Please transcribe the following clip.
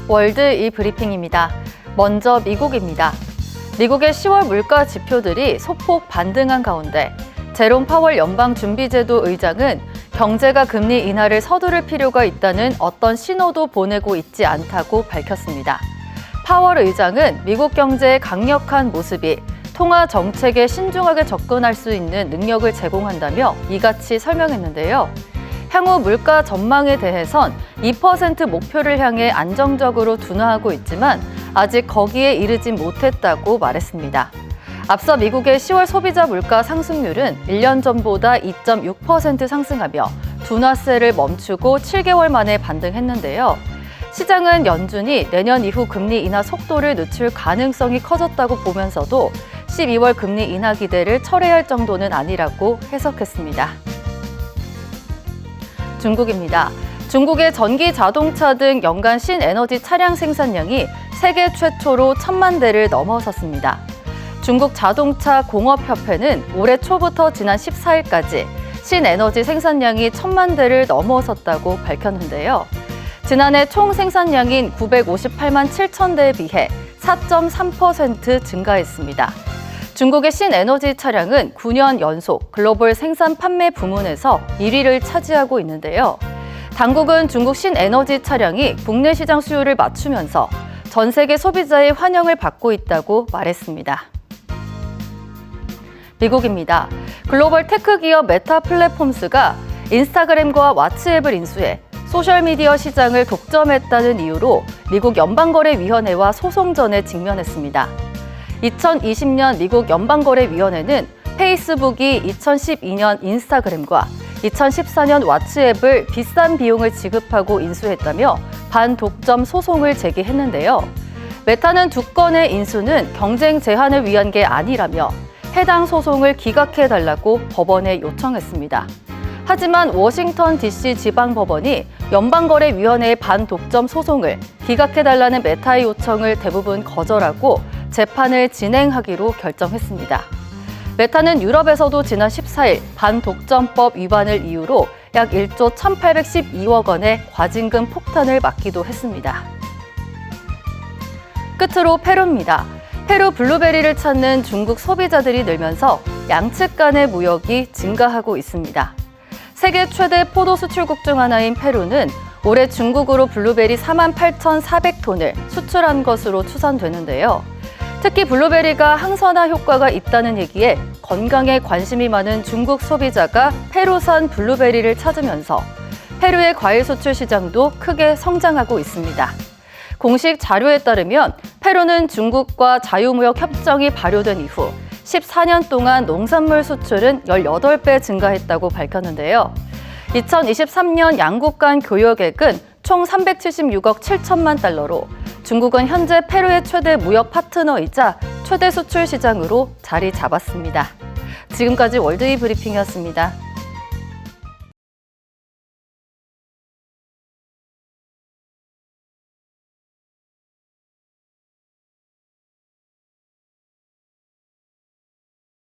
월드 이 브리핑입니다. 먼저 미국입니다. 미국의 10월 물가 지표들이 소폭 반등한 가운데 제롬 파월 연방준비제도 의장은 경제가 금리 인하를 서두를 필요가 있다는 어떤 신호도 보내고 있지 않다고 밝혔습니다. 파월 의장은 미국 경제의 강력한 모습이 통화 정책에 신중하게 접근할 수 있는 능력을 제공한다며 이같이 설명했는데요. 향후 물가 전망에 대해선 2% 목표를 향해 안정적으로 둔화하고 있지만 아직 거기에 이르진 못했다고 말했습니다. 앞서 미국의 10월 소비자 물가 상승률은 1년 전보다 2.6% 상승하며 둔화세를 멈추고 7개월 만에 반등했는데요. 시장은 연준이 내년 이후 금리 인하 속도를 늦출 가능성이 커졌다고 보면서도 12월 금리 인하 기대를 철회할 정도는 아니라고 해석했습니다. 중국입니다. 중국의 전기 자동차 등 연간 신에너지 차량 생산량이 세계 최초로 1,000만 대를 넘어섰습니다. 중국 자동차 공업협회는 올해 초부터 지난 14일까지 신에너지 생산량이 1,000만 대를 넘어섰다고 밝혔는데요. 지난해 총 생산량인 958만 7천 대에 비해 4.3% 증가했습니다. 중국의 신에너지 차량은 9년 연속 글로벌 생산 판매 부문에서 1위를 차지하고 있는데요. 당국은 중국 신에너지 차량이 국내 시장 수요를 맞추면서 전 세계 소비자의 환영을 받고 있다고 말했습니다. 미국입니다. 글로벌 테크 기업 메타 플랫폼스가 인스타그램과 왓츠앱을 인수해 소셜미디어 시장을 독점했다는 이유로 미국 연방거래위원회와 소송전에 직면했습니다. 2020년 미국 연방거래위원회는 페이스북이 2012년 인스타그램과 2014년 왓츠앱을 비싼 비용을 지급하고 인수했다며 반독점 소송을 제기했는데요. 메타는 두 건의 인수는 경쟁 제한을 위한 게 아니라며 해당 소송을 기각해달라고 법원에 요청했습니다. 하지만 워싱턴 DC 지방법원이 연방거래위원회의 반독점 소송을 기각해달라는 메타의 요청을 대부분 거절하고 재판을 진행하기로 결정했습니다. 메타는 유럽에서도 지난 14일 반독점법 위반을 이유로 약 1조 1,812억 원의 과징금 폭탄을 맞기도 했습니다. 끝으로 페루입니다. 페루 블루베리를 찾는 중국 소비자들이 늘면서 양측 간의 무역이 증가하고 있습니다. 세계 최대 포도 수출국 중 하나인 페루는 올해 중국으로 블루베리 48,400톤을 수출한 것으로 추산되는데요. 특히 블루베리가 항산화 효과가 있다는 얘기에 건강에 관심이 많은 중국 소비자가 페루산 블루베리를 찾으면서 페루의 과일 수출 시장도 크게 성장하고 있습니다. 공식 자료에 따르면 페루는 중국과 자유무역 협정이 발효된 이후 14년 동안 농산물 수출은 18배 증가했다고 밝혔는데요. 2023년 양국 간 교역액은 총 376억 7천만 달러로 중국은 현재 페루의 최대 무역 파트너이자 최대 수출 시장으로 자리 잡았습니다. 지금까지 월드이 브리핑이었습니다.